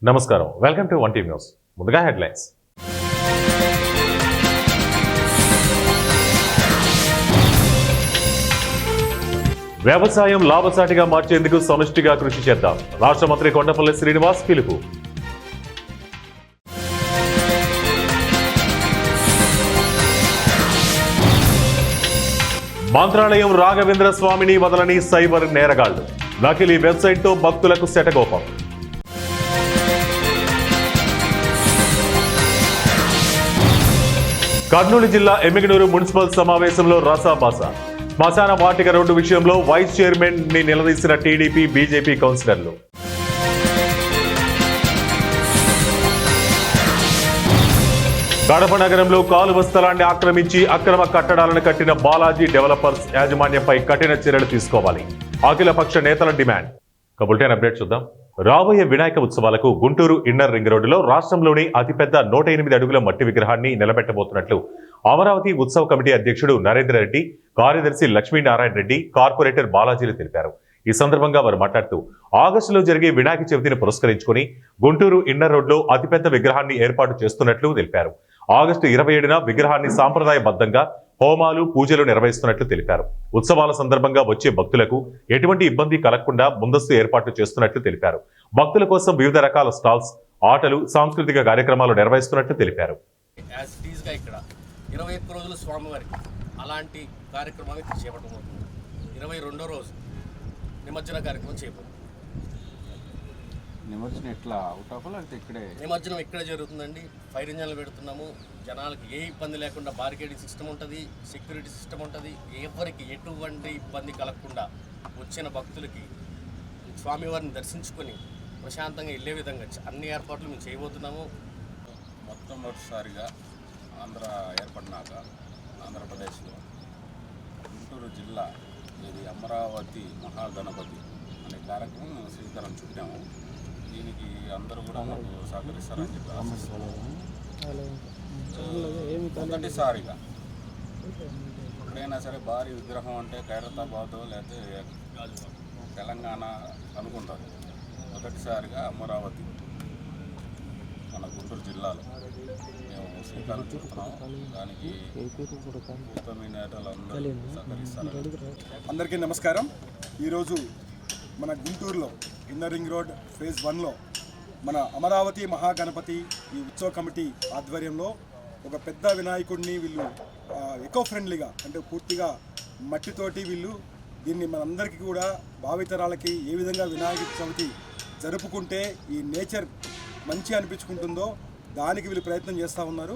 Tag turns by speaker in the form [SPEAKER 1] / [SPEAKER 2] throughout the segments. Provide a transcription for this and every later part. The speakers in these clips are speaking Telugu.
[SPEAKER 1] నమస్కారం, welcome to one TV news. ముందుగా హెడ్లైన్స్. వ్యవసాయం లాభసాటిగా మార్చేందుకు సమిష్టిగా కృషి చేద్దాం. రాష్ట్ర మంత్రి కొండపల్లి శ్రీనివాస్ పిలుపు. మంత్రాలయం రాఘవేంద్ర స్వామిని వదలని సైబర్ నేరగాళ్లు. నకిలీ వెబ్సైట్తో భక్తులకు శటకోపం. కర్నూలు జిల్లా ఎమ్మిగనూరు మున్సిపల్ సమావేశంలో రసాభాస. శ్మశాన వాటిక రోడ్డు విషయంలో వైస్ చైర్మన్ ని నిలదీసిన టీడీపీ బీజేపీ కౌన్సిలర్లు. కడప నగరంలో కాలువ స్థలాన్ని ఆక్రమించి అక్రమ కట్టడాలను కట్టిన బాలాజీ డెవలపర్స్ యాజమాన్యంపై కఠిన చర్యలు తీసుకోవాలి. అఖిలపక్ష నేతల డిమాండ్. బులెటిన్ అప్డేట్ చూద్దాం. రాబోయే వినాయక ఉత్సవాలకు గుంటూరు ఇన్నర్ రింగ్ రోడ్డులో రాష్ట్రంలోని అతిపెద్ద 108 అడుగుల మట్టి విగ్రహాన్ని నిలబెట్టబోతున్నట్లు అమరావతి ఉత్సవ కమిటీ అధ్యక్షుడు నరేంద్ర రెడ్డి, కార్యదర్శి లక్ష్మీనారాయణ రెడ్డి, కార్పొరేటర్ బాలాజీలు తెలిపారు. ఈ సందర్భంగా వారు మాట్లాడుతూ ఆగస్టులో జరిగే వినాయక చవితిని పురస్కరించుకుని గుంటూరు ఇన్నర్ రోడ్లో అతిపెద్ద విగ్రహాన్ని ఏర్పాటు చేస్తున్నట్లు తెలిపారు. ఆగస్టు 27న విగ్రహాన్ని సాంప్రదాయబద్ధంగా హోమాలు, పూజలు నిర్వహిస్తున్నట్లు తెలిపారు. ఉత్సవాల సందర్భంగా వచ్చే భక్తులకు ఎటువంటి ఇబ్బంది కలగకుండా ముందస్తు ఏర్పాట్లు చేస్తున్నట్లు తెలిపారు. భక్తుల కోసం వివిధ రకాల స్టాల్స్, ఆటలు, సాంస్కృతిక కార్యక్రమాలు నిర్వహిస్తున్నట్లు తెలిపారు.
[SPEAKER 2] 21 రోజులు స్వామివారికి అలాంటి కార్యక్రమాన్ని చేపట్టబోతుంది. 22వ రోజు నిమజ్జన కార్యక్రమం చేయబోతుంది.
[SPEAKER 3] నిమజ్జనం ఎట్లా అవుట్ ఆఫ్ అంటే ఇక్కడే
[SPEAKER 2] నిమజ్జనం ఇక్కడే జరుగుతుందండి. ఫైర్ ఇంజన్లు పెడుతున్నాము. జనాలకు ఏ ఇబ్బంది లేకుండా బారికేడింగ్ సిస్టమ్ ఉంటుంది, సెక్యూరిటీ సిస్టమ్ ఉంటుంది. ఎవరికి ఎటువంటి ఇబ్బంది కలగకుండా వచ్చిన భక్తులకి స్వామివారిని దర్శించుకొని ప్రశాంతంగా వెళ్ళే విధంగా అన్ని ఏర్పాట్లు మేము చేయబోతున్నాము.
[SPEAKER 3] మొట్టమొదటిసారిగా ఆంధ్ర ఏర్పడినాక ఆంధ్రప్రదేశ్లో గుంటూరు జిల్లా ఇది అమరావతి మహాగణపతి అనే కార్యక్రమం మేము శ్రీకారం చుట్టాము. దీనికి అందరూ కూడా మాకు సహకరిస్తారని చెప్పి ఆశిస్తున్నాము. మొదటిసారిగా ఎక్కడైనా సరే భారీ విగ్రహం అంటే ఖైరతాబాద్ లేకపోతే తెలంగాణ అనుకుంటారు. మొదటిసారిగా అమరావతి మన గుంటూరు జిల్లాలో మేము శ్రీకారం చుడుతున్నాము. దానికి ఉత్తమ నేతలందరూ సహకరిస్తారు.
[SPEAKER 4] అందరికీ నమస్కారం. ఈరోజు మన గుంటూరులో ఇన్నర్ రింగ్ రోడ్ ఫేజ్ 1లో మన అమరావతి మహాగణపతి ఈ ఉత్సవ కమిటీ ఆధ్వర్యంలో ఒక పెద్ద వినాయకుడిని వీళ్ళు ఎకో ఫ్రెండ్లీగా అంటే పూర్తిగా మట్టితోటి వీళ్ళు దీన్ని మనందరికీ కూడా భావితరాలకి ఏ విధంగా వినాయక చవితి జరుపుకుంటే ఈ నేచర్ మంచి అనిపించుకుంటుందో దానికి వీళ్ళు ప్రయత్నం చేస్తూ ఉన్నారు.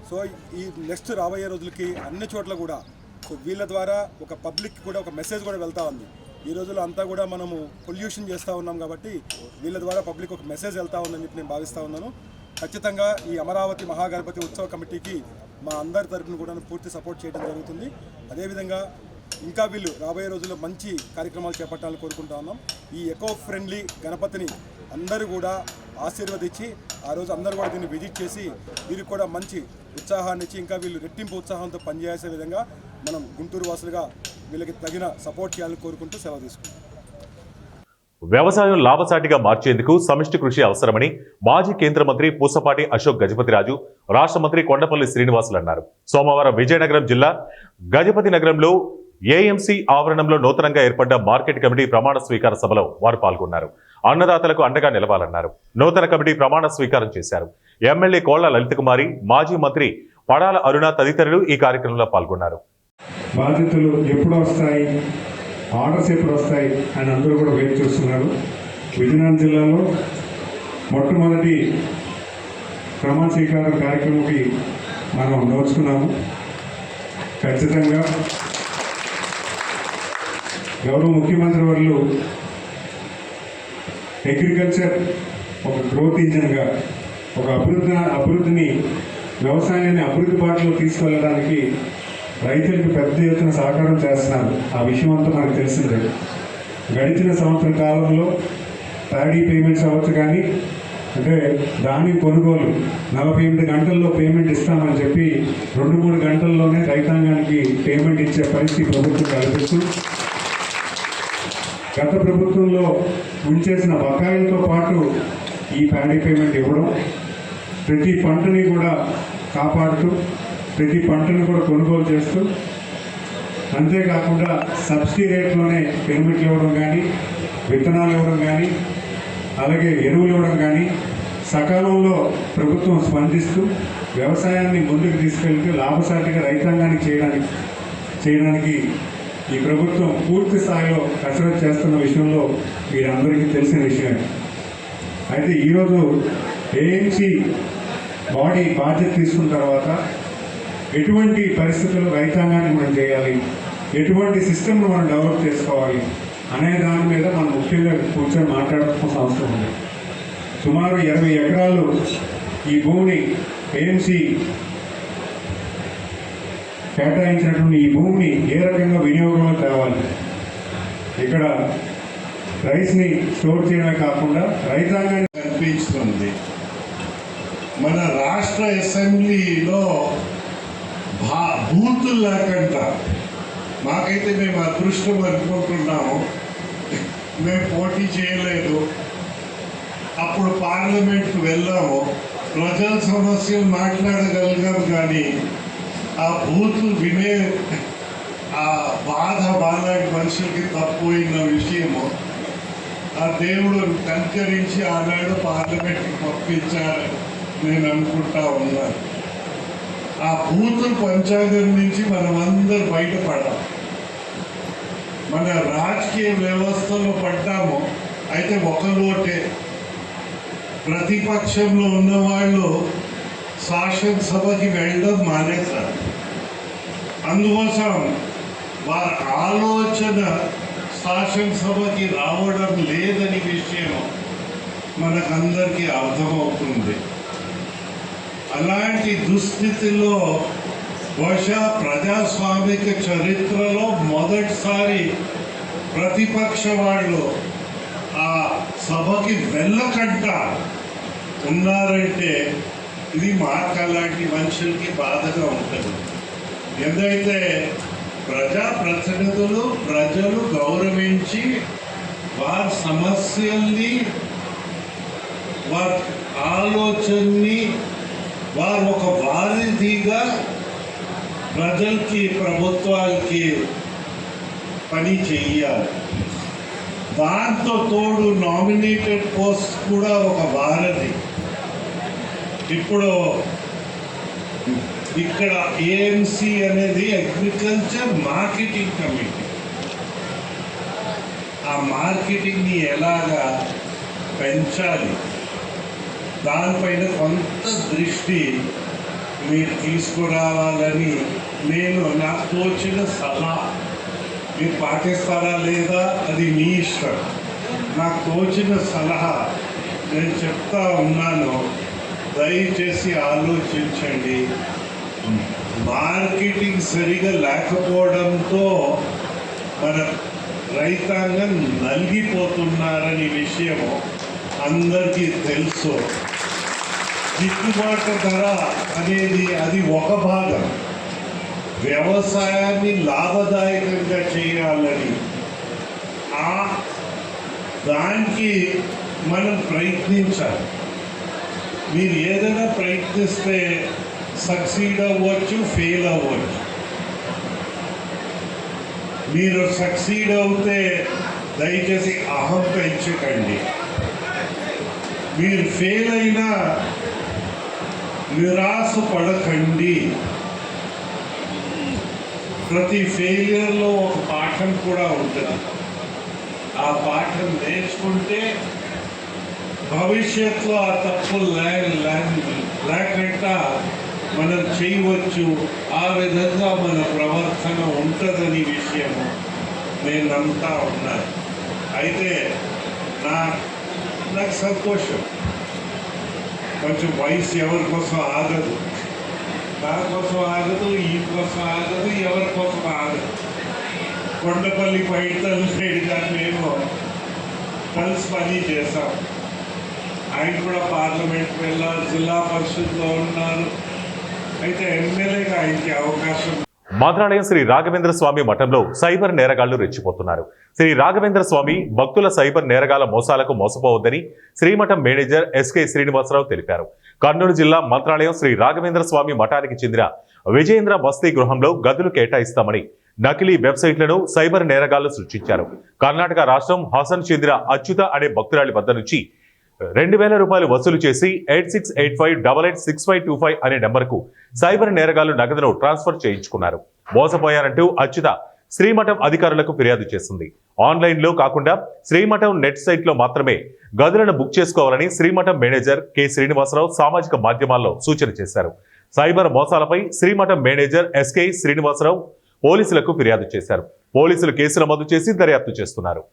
[SPEAKER 4] సో ఈ నెక్స్ట్ రాబోయే రోజులకి అన్ని చోట్ల కూడా సో వీళ్ళ ద్వారా ఒక పబ్లిక్ కూడా ఒక మెసేజ్ కూడా వెళ్తూ ఉంది. ఈ రోజుల్లో అంతా కూడా మనము పొల్యూషన్ చేస్తూ ఉన్నాం కాబట్టి వీళ్ళ ద్వారా పబ్లిక్ ఒక మెసేజ్ వెళ్తూ ఉందని చెప్పి నేను భావిస్తూ ఉన్నాను. ఖచ్చితంగా ఈ అమరావతి మహాగణపతి ఉత్సవ కమిటీకి మా అందరి తరఫున కూడా పూర్తి సపోర్ట్ చేయడం జరుగుతుంది. అదేవిధంగా ఇంకా వీళ్ళు రాబోయే రోజుల్లో మంచి కార్యక్రమాలు చేపట్టాలని కోరుకుంటా ఉన్నాం. ఈ ఎకో ఫ్రెండ్లీ గణపతిని అందరూ కూడా ఆశీర్వదించి ఆ రోజు అందరూ కూడా దీన్ని విజిట్ చేసి వీరికి కూడా మంచి ఉత్సాహాన్ని ఇచ్చి ఇంకా వీళ్ళు రెట్టింపు ఉత్సాహంతో పనిచేసే విధంగా మనం గుంటూరు వాసులుగా వీళ్ళకి తగిన సపోర్ట్ చేయాలని కోరుకుంటూ సెలవు తీసుకుంటాం.
[SPEAKER 1] వ్యవసాయం లాభసాటిగా మార్చేందుకు సమిష్టి కృషి అవసరమని మాజీ కేంద్ర మంత్రి పూసపాటి అశోక్ గజపతిరాజు, రాష్ట్ర మంత్రి కొండపల్లి శ్రీనివాసులు అన్నారు. సోమవారం విజయనగరం జిల్లా గజపతి నగరంలో ఏఎంసీ ఆవరణంలో నూతనంగా ఏర్పడ్డ మార్కెట్ కమిటీ ప్రమాణ స్వీకార సభలో వారు పాల్గొన్నారు. అన్నదాతలకు అండగా నిలవాలన్నారు. నూతన కమిటీ ప్రమాణ స్వీకారం చేశారు. ఎమ్మెల్యే కోళ్ల లలిత కుమారి, మాజీ మంత్రి పడాల అరుణ తదితరులు ఈ కార్యక్రమంలో పాల్గొన్నారు.
[SPEAKER 5] బాధ్యతలు ఎప్పుడు వస్తాయి, ఆర్డర్స్ ఎప్పుడు వస్తాయి అని అందరూ కూడా వెయిట్ చేస్తున్నారు. విజయనగరం జిల్లాలో మొట్టమొదటి ప్రమాణ స్వీకారం కార్యక్రమంకి మనం నోచుకున్నాము. ఖచ్చితంగా గౌరవ ముఖ్యమంత్రి వాళ్ళు అగ్రికల్చర్ ఒక గ్రోత్ ఇంజన్గా ఒక అభివృద్ధిని వ్యవసాయాన్ని అభివృద్ధి బాటలో తీసుకెళ్ళడానికి రైతులకు పెద్ద ఎత్తున సహకారం చేస్తున్నారు. ఆ విషయం అంతా మనకు తెలిసిందే. గడిచిన సంవత్సర కాలంలో ప్యాడీ పేమెంట్స్ అవ్వచ్చు, కానీ అంటే ధాన్యం కొనుగోలు 48 గంటల్లో పేమెంట్ ఇస్తామని చెప్పి 2-3 గంటల్లోనే రైతాంగానికి పేమెంట్ ఇచ్చే పరిస్థితి ప్రభుత్వం కల్పిస్తూ గత ప్రభుత్వంలో ఉంచేసిన బకాయిలతో పాటు ఈ ప్యాడీ పేమెంట్ ఇవ్వడం, ప్రతి పంటని కూడా కాపాడుతూ ప్రతి పంటను కూడా కొనుగోలు చేస్తూ, అంతేకాకుండా సబ్సిడీ రేట్లోనే పెర్మిట్లు ఇవ్వడం కానీ, విత్తనాలు ఇవ్వడం కానీ, అలాగే ఎరువులు ఇవ్వడం కానీ సకాలంలో ప్రభుత్వం స్పందిస్తూ వ్యవసాయాన్ని ముందుకు తీసుకెళ్తూ లాభసాటిగా రైతాంగానికి చేయడానికి ఈ ప్రభుత్వం పూర్తి స్థాయిలో కసరత్తు చేస్తున్న విషయంలో మీరందరికీ తెలిసిన విషయమే. అయితే ఈరోజు ఏఎంసీ బాడీ బాధ్యత తీసుకున్న తర్వాత ఎటువంటి పరిస్థితుల్లో రైతాంగాన్ని మనం చేయాలి, ఎటువంటి సిస్టమ్ను మనం డెవలప్ చేసుకోవాలి అనే దాని మీద మనం ముఖ్యంగా కూర్చొని మాట్లాడాల్సిన అవసరం ఉంది. సుమారు 20 ఎకరాలు ఈ భూమిని ఏఎంసీ కేటాయించినటువంటి ఈ భూమిని ఏ రకంగా వినియోగంలో తేవాలి, ఇక్కడ రైస్ని స్టోర్ చేయడమే కాకుండా రైతాంగాన్ని
[SPEAKER 6] కనిపిస్తుంది. మన రాష్ట్ర అసెంబ్లీలో బూతులు లేకుండా మాకైతే మేము అదృష్టం అనుకుంటున్నాము. మేము పోటీ చేయలేదు, అప్పుడు పార్లమెంట్కి వెళ్ళాము, ప్రజల సమస్యలు మాట్లాడగలిగాము. కానీ ఆ బూతులు వినే ఆ బాధ బాలాంటి మనుషులకి తప్పిపోయిన విషయము ఆ దేవుడు కనికరించి ఆనాడు పార్లమెంట్కి పంపించారని నేను అనుకుంటా ఉన్నాను. ఆ బూతుల పంచాంగం నుంచి మనమందరూ బయటపడాలి. మన రాజకీయ వ్యవస్థలో పడ్డాము. అయితే ఒక లోటే, ప్రతిపక్షంలో ఉన్నవాళ్ళు శాసనసభకి వెళ్ళడం మానేశారు. అందుకోసం వారి ఆలోచన శాసనసభకి రావడం లేదని విషయం మనకందరికీ అర్థమవుతుంది. అలాంటి దుస్థితిలో బహుశా ప్రజాస్వామిక చరిత్రలో మొదటిసారి ప్రతిపక్ష వాళ్ళు ఆ సభకి వెళ్ళకుండా ఉన్నారంటే ఇది మాకలాంటి మనుషులకి బాధగా ఉంటుంది. ఎందుకంటే ప్రజాప్రతినిధులు ప్రజలు గౌరవించి వారి సమస్యల్ని, వారి ఆలోచనని వారు ఒక వారిదిగా ప్రజలకి ప్రభుత్వాలకి పని చెయ్యాలి. దాంతో తోడు నామినేటెడ్ పోస్ట్ కూడా ఒక వారధి. ఇప్పుడు ఇక్కడ ఏఎంసీ అనేది అగ్రికల్చర్ మార్కెటింగ్ కమిటీ. ఆ మార్కెటింగ్ని ఎలాగా పెంచాలి దానిపైన కొంత దృష్టి మీరు తీసుకురావాలని నేను నాకు తోచిన సలహా, మీరు పాటిస్తారా లేదా అది మీ ఇష్టం. నాకు తోచిన సలహా నేను చెప్తా ఉన్నాను, దయచేసి ఆలోచించండి. మార్కెటింగ్ సరిగా లేకపోవడంతో మన రైతాంగం నలిగిపోతున్నారని విషయం అందరికీ తెలుసు. గిట్టుబాటు ధర అనేది అది ఒక భాగం. వ్యవసాయాన్ని లాభదాయకంగా చేయాలని దానికి మనం ప్రయత్నించాలి. మీరు ఏదైనా ప్రయత్నిస్తే సక్సీడ్ అవ్వచ్చు, ఫెయిల్ అవ్వచ్చు. మీరు సక్సీడ్ అవుతే దయచేసి అహం పెంచకండి. మీరు ఫెయిల్ అయినా నిరాశ పడకండి. ప్రతి ఫెయిలియర్లో ఒక పాఠం కూడా ఉంటుంది. ఆ పాఠం నేర్చుకుంటే భవిష్యత్తులో ఆ తప్పులు లేకుండా మనం చేయవచ్చు. ఆ విధంగా మన ప్రవర్తన ఉంటుందని విషయం నేను నమ్ముతా ఉన్నాను. అయితే నాకు సంతోషం, కొంచెం వయసు ఎవరి కోసం ఆగదు, నా కోసం ఆగదు, ఈ కోసం ఆగదు, ఎవరి కోసం ఆగదు. కొండపల్లి పైడితల్లి సైడ్ గారు మేము కలిసి పని చేశాం. ఆయన కూడా పార్లమెంట్కి వెళ్ళారు, జిల్లా పరిషత్లో ఉన్నారు. అయితే ఎమ్మెల్యేగా ఆయనకి అవకాశం.
[SPEAKER 1] మంత్రాలయం శ్రీ రాఘవేంద్ర స్వామి మఠంలో సైబర్ నేరగాళ్లు రెచ్చిపోతున్నారు. శ్రీ రాఘవేంద్ర స్వామి భక్తుల సైబర్ నేరగాళ్ల మోసాలకు మోసపోవద్దని శ్రీమఠం మేనేజర్ ఎస్కే శ్రీనివాసరావు తెలిపారు. కర్నూలు జిల్లా మంత్రాలయం శ్రీ రాఘవేంద్ర స్వామి మఠానికి చెందిన విజయేంద్ర బస్తీ గృహంలో గదులు కేటాయిస్తామని నకిలీ వెబ్సైట్లను సైబర్ నేరగాళ్లు సృష్టించారు. కర్ణాటక రాష్ట్రం హాసన్ చెందిన అచ్యుత అనే భక్తురాలి వద్ద నుంచి 2,000 రూపాయలు వసూలు చేసి 8685886525 అనే నెంబర్కు సైబర్ నేరగాళ్లు నగదును ట్రాన్స్ఫర్ చేయించుకున్నారు. మోసపోయారంటూ అచ్యుత శ్రీమఠం అధికారులకు ఫిర్యాదు చేసింది. ఆన్లైన్లో కాకుండా శ్రీమఠం నెట్ సైట్లో మాత్రమే గదులను బుక్ చేసుకోవాలని శ్రీమఠం మేనేజర్ కె శ్రీనివాసరావు సామాజిక మాధ్యమాల్లో సూచన చేశారు. Cyber మోసాలపై Srimatham manager SK Srinivasarao పోలీసులకు ఫిర్యాదు చేశారు. పోలీసులు కేసు నమోదు చేసి దర్యాప్తు చేస్తున్నారు.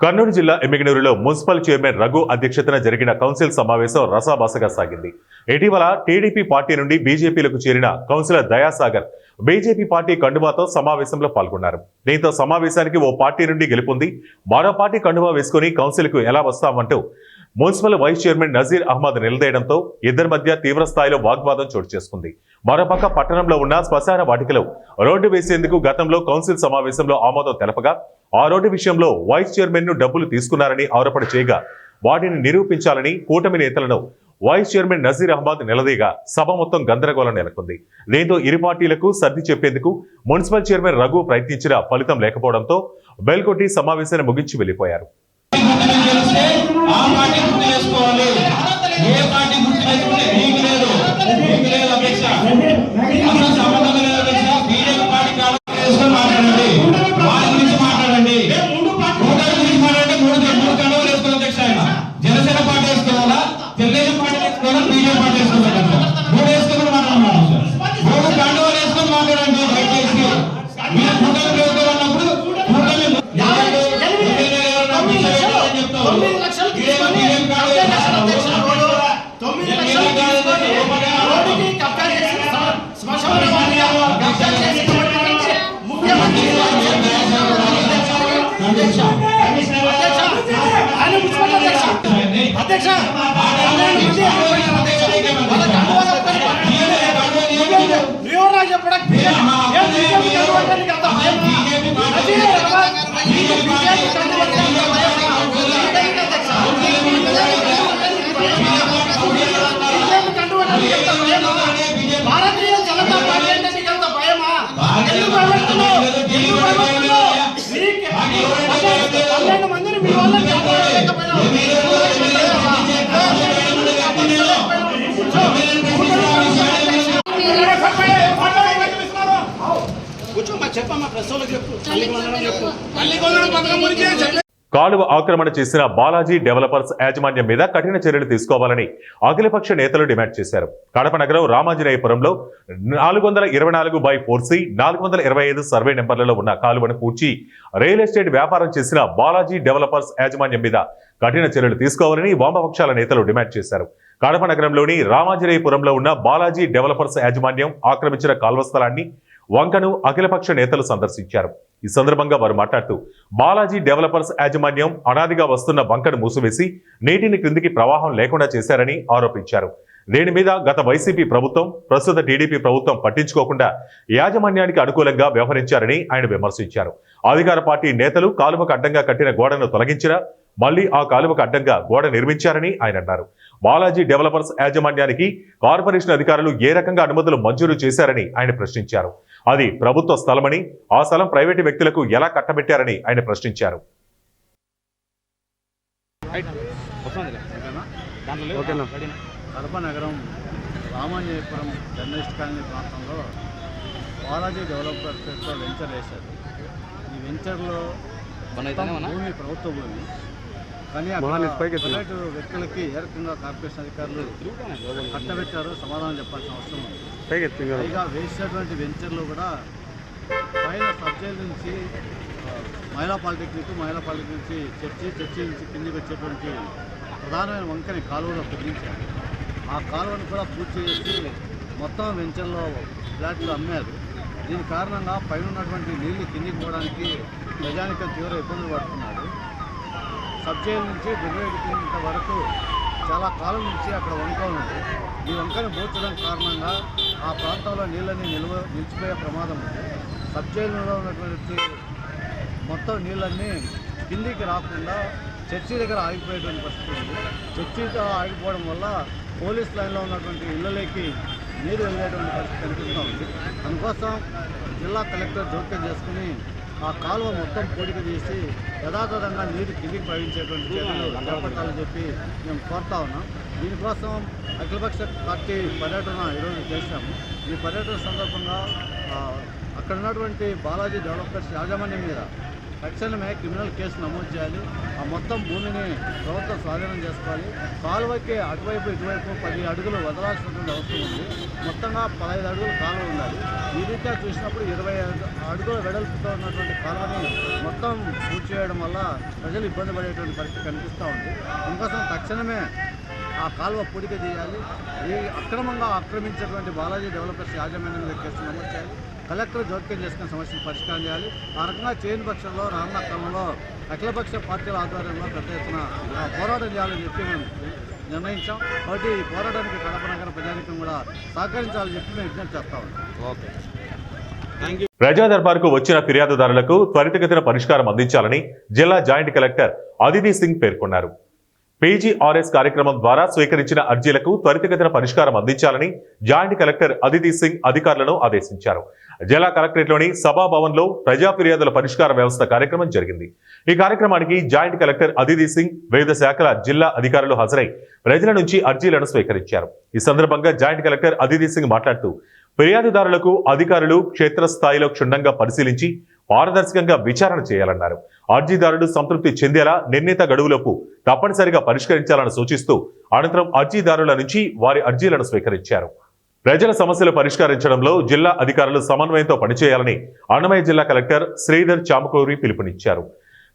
[SPEAKER 1] కర్నూలు జిల్లా ఎమ్మిగనూరులో మున్సిపల్ చైర్మన్ రఘు అధ్యక్షతన జరిగిన కౌన్సిల్ సమావేశం రసాభాసగా సాగింది. ఇటీవల టీడీపీ పార్టీ నుండి బీజేపీలకు చేరిన కౌన్సిలర్ దయాసాగర్ బీజేపీ పార్టీ కండువాతో సమావేశంలో పాల్గొన్నారు. దీంతో సమావేశానికి ఓ పార్టీ నుండి గెలుపొంది మరో పార్టీ కండువా వేసుకుని కౌన్సిల్కు ఎలా వస్తామంటూ municipal vice chairman Nazeer Ahmed నిలదీయడంతో ఇద్దరి మధ్య తీవ్ర స్థాయిలో వాగ్వాదం చోటు చేసుకుంది. మరోపక్క పట్టణంలో ఉన్న శ్మశాన వాటికలో రోడ్డు వేసేందుకు గతంలో కౌన్సిల్ సమావేశంలో ఆమోదం తెలపగా ఆ రోడ్డు విషయంలో వైస్ చైర్మన్ ను డబ్బులు తీసుకున్నారని ఆరోపణ చేయగా వాటిని నిరూపించాలని కూటమి నేతలను వైస్ చైర్మన్ నజీర్ అహ్మద్ నిలదీగా సభ మొత్తం గందరగోళం నెలకొంది. దీంతో ఇరు పార్టీలకు సర్ది చెప్పేందుకు మున్సిపల్ చైర్మన్ రఘు ప్రయత్నించిన ఫలితం లేకపోవడంతో బెల్ కొట్టి సమావేశాన్ని ముగించి వెళ్లిపోయారు.
[SPEAKER 7] జనసేన పార్టీ వేసుకోవాలా, తెలుగుదేశం పార్టీ వేసుకోవాలా, బీజేపీ పార్టీ వేసుకోవాలా? మూడు వేసుకుని మాట్లాడమన్నారు. మూడు కండువాలు వేసుకొని మాట్లాడండి. దయచేసి మీరు కూటమి వేసుకోవాలన్నప్పుడు కూటమి
[SPEAKER 8] భారతీయ జనతా పార్టీ అంటే నీకు ఎంత భయమా? ఎందుకు భయపడుతున్నావు? 12 మందిని మీ వాళ్ళని చెప్పమ్మా, ప్రశ్నలు చెప్పు.
[SPEAKER 1] కాలువ ఆక్రమణ చేసిన బాలాజీ డెవలపర్స్ యాజమాన్యం మీద కఠిన చర్యలు తీసుకోవాలని అఖిలపక్ష నేతలు డిమాండ్ చేశారు. కడప నగరం రామాంజనేయపురంలో 424/4C 425 సర్వే నెంబర్లలో ఉన్న కాలువను పూడ్చి రియల్ ఎస్టేట్ వ్యాపారం చేసిన బాలాజీ డెవలపర్స్ యాజమాన్యం మీద కఠిన చర్యలు తీసుకోవాలని వామపక్షాల నేతలు డిమాండ్ చేశారు. కడప నగరంలోని రామాంజనేయపురంలో ఉన్న బాలాజీ డెవలపర్స్ యాజమాన్యం ఆక్రమించిన కాల్వ స్థలాన్ని వంకను అఖిలపక్ష నేతలు సందర్శించారు. ఈ సందర్భంగా వారు మాట్లాడుతూ బాలాజీ డెవలపర్స్ యాజమాన్యం అనాదిగా వస్తున్న వంకను మూసివేసి నీటిని క్రిందికి ప్రవాహం లేకుండా చేశారని ఆరోపించారు. దీని మీద గత వైసీపీ ప్రభుత్వం, ప్రస్తుత టీడీపీ ప్రభుత్వం పట్టించుకోకుండా యాజమాన్యానికి అనుకూలంగా వ్యవహరించారని ఆయన విమర్శించారు. అధికార పార్టీ నేతలు కాలువకు అడ్డంగా కట్టిన గోడను తొలగించినా మళ్లీ ఆ కాలువకు అడ్డంగా గోడ నిర్మించారని ఆయన అన్నారు. బాలాజీ డెవలపర్స్ యాజమాన్యానికి కార్పొరేషన్ అధికారులు ఏ రకంగా అనుమతులు మంజూరు చేశారని ఆయన ప్రశ్నించారు. అది ప్రభుత్వ స్థలమని, ఆ స్థలం ప్రైవేటు వ్యక్తులకు ఎలా కట్టబెట్టారని ఆయన ప్రశ్నించారు.
[SPEAKER 9] కడప నగరం రామాంజనేయపురం జర్నలిస్ట్ కాలనీ ప్రాంతంలో బాలాజీ డెవలపర్స్ వెంచర్ వేశారు. ఈ వెంచర్లో భూమి ప్రభుత్వ భూమి, కానీ ప్రైవేటు వ్యక్తులకి ఏ రకంగా కార్పొరేషన్ అధికారులు కట్టబెట్టారో సమాధానం చెప్పాల్సిన అవసరం ఉంది. పైగా వేసినటువంటి వెంచర్లో కూడా పైన సబ్జెక్ట్ నుంచి మహిళా పాలిటెక్నిక్ నుంచి చర్చి నుంచి కిందికి వచ్చేటువంటి ప్రధానమైన వంకని కాలువలో కుదించారు. ఆ కాలువను కూడా పూర్తి చేసి మొత్తం వెంచర్లో ఫ్లాట్లు అమ్మారు. దీని కారణంగా పైన ఉన్నటువంటి నీళ్లు కిందికి పోవడానికి ప్రజానికం తీవ్ర ఇబ్బందులు పడుతున్నారు. సబ్జైల్ నుంచి దిగువేట వరకు చాలా కాలం నుంచి అక్కడ వంక ఉంది. ఈ వంకను పూడ్చడం కారణంగా ఆ ప్రాంతంలో నీళ్ళని నిలిచిపోయే ప్రమాదం ఉంది. సబ్ జైలులో ఉన్నటువంటి మొత్తం నీళ్ళన్నీ కిందికి రాకుండా చర్చి దగ్గర ఆగిపోయేటువంటి పరిస్థితి ఉంది. చర్చితో ఆగిపోవడం వల్ల పోలీస్ లైన్లో ఉన్నటువంటి ఇళ్ళలోకి నీరు వెళ్ళేటువంటి పరిస్థితి కనిపిస్తూ ఉంది. అందుకోసం జిల్లా కలెక్టర్ జోక్యం చేసుకుని ఆ కాలువ మొత్తం పూడిక చేసి యథాతథంగా నీరు కిందికి ప్రవహించేటువంటి చర్యలు చేపట్టాలని చెప్పి మేము కోరుతా ఉన్నాం. దీనికోసం అఖిలపక్ష పార్టీ పర్యటన ఈరోజు చేశాము. ఈ పర్యటన సందర్భంగా అక్కడ ఉన్నటువంటి బాలాజీ డెవలపర్స్ యాజమాన్యం మీద తక్షణమే క్రిమినల్ కేసు నమోదు చేయాలి. ఆ మొత్తం భూమిని ప్రభుత్వం స్వాధీనం చేసుకోవాలి. కాలువకి అటువైపు ఇటువైపు 10 అడుగులు వదలాల్సినటువంటి అవసరం ఉంది. మొత్తంగా 15 అడుగులు కాలువ ఉండాలి. ఈ రీత్యా చూసినప్పుడు 20 అడుగుల వెడల్పుతో ఉన్నటువంటి కాలువని మొత్తం పూర్తి చేయడం వల్ల ప్రజలు ఇబ్బంది పడేటువంటి పరిస్థితి కనిపిస్తూ ఉంది. అందుకోసం తక్షణమే ఆ కాలువ పూడిక చేయాలి. ఈ అక్రమంగా ఆక్రమించినటువంటి బాలాజీ డెవలపర్స్ యాజమాన్యం మీద కేసు నమోదు చేయాలి. కలెక్టర్ జోక్యం చేసుకుని సమస్యను పరిష్కారం చేయాలి. ఆ రకంగా చేయని పక్షంలో రానున్న క్రమంలో అఖిలపక్ష పార్టీల ఆధ్వర్యంలో పెద్ద ఎత్తున పోరాటం చేయాలని చెప్పి మేము నిర్ణయించాం. కాబట్టి ఈ పోరాటానికి కడప నగర ప్రజానికం కూడా సహకరించాలని చెప్పి మేము విజ్ఞప్తి చేస్తా ఉన్నాం.
[SPEAKER 1] ప్రజా దర్బార్కు వచ్చిన ఫిర్యాదుదారులకు త్వరితగతిన పరిష్కారం అందించాలని జిల్లా జాయింట్ కలెక్టర్ అదితి సింగ్ పేర్కొన్నారు. పీజీఆర్ఎస్ కార్యక్రమం ద్వారా స్వీకరించిన అర్జీలకు త్వరితగతిన పరిష్కారం అందించాలని జాయింట్ కలెక్టర్ అదితి సింగ్ అధికారులను ఆదేశించారు. జిల్లా కలెక్టరేట్లోని సభాభవన్లో ప్రజా ఫిర్యాదుల పరిష్కార వ్యవస్థ కార్యక్రమం జరిగింది. ఈ కార్యక్రమానికి జాయింట్ కలెక్టర్ అదితి సింగ్ వివిధ శాఖల జిల్లా అధికారులు హాజరై ప్రజల నుంచి అర్జీలను స్వీకరించారు. ఈ సందర్భంగా జాయింట్ కలెక్టర్ అదితి సింగ్ మాట్లాడుతూ ఫిర్యాదుదారులకు అధికారులు క్షేత్రస్థాయిలో క్షుణ్ణంగా పరిశీలించి పారదర్శకంగా విచారణ చేయాలన్నారు. అర్జీదారులు సంతృప్తి చెందేలా నిర్ణీత గడువులోపు తప్పనిసరిగా పరిష్కరించాలని సూచిస్తూ అనంతరం అర్జీదారుల నుంచి వారి అర్జీలను స్వీకరించారు. ప్రజల సమస్యలు పరిష్కరించడంలో జిల్లా అధికారులు సమన్వయంతో పనిచేయాలని అన్నమయ్య జిల్లా కలెక్టర్ శ్రీధర్ చామకూరి పిలుపునిచ్చారు.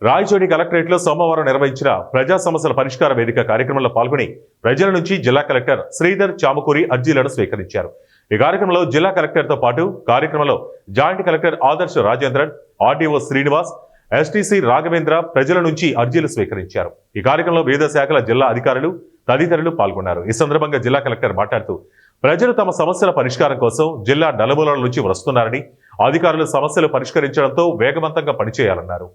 [SPEAKER 1] రాయచోటి కలెక్టరేట్లో సోమవారం నిర్వహించిన ప్రజా సమస్యల పరిష్కార వేదిక కార్యక్రమంలో పాల్గొని ప్రజల నుంచి జిల్లా కలెక్టర్ శ్రీధర్ చామకూరి అర్జీలను స్వీకరించారు. ఈ కార్యక్రమంలో జిల్లా కలెక్టర్తో పాటు కార్యక్రమంలో joint collector Adarsh Rajendran, RDO Srinivas, STC Raghavendra ప్రజల నుంచి అర్జీలు స్వీకరించారు. ఈ కార్యక్రమంలో వివిధ శాఖల జిల్లా అధికారులు తదితరులు పాల్గొన్నారు. ఈ సందర్భంగా జిల్లా కలెక్టర్ మాట్లాడుతూ ప్రజలు తమ సమస్యల పరిష్కారం కోసం జిల్లా నలుమూలల నుంచి వస్తున్నారని, అధికారులు సమస్యలు పరిష్కరించడంతో వేగవంతంగా పనిచేయాలన్నారు.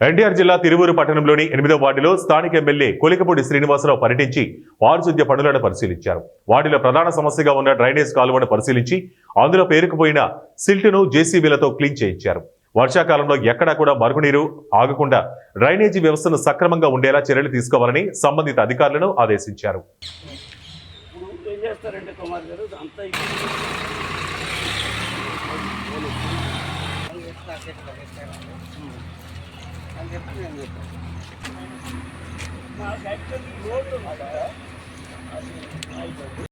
[SPEAKER 1] ఎన్టీఆర్ జిల్లా తిరువూరు పట్టణంలోని 8వ వార్డులో స్థానిక ఎమ్మెల్యే కొలికపూడి శ్రీనివాసరావు పర్యటించి పారిశుద్ధ్య పనులను పరిశీలించారు. వార్డులో ప్రధాన సమస్యగా ఉన్న డ్రైనేజ్ కాలువను పరిశీలించి అందులో పేరుకుపోయిన సిల్టును జేసీబీలతో క్లీన్ చేయించారు. వర్షాకాలంలో ఎక్కడా కూడా మరుగునీరు ఆగకుండా డ్రైనేజీ వ్యవస్థను సక్రమంగా ఉండేలా చర్యలు తీసుకోవాలని సంబంధిత అధికారులను ఆదేశించారు.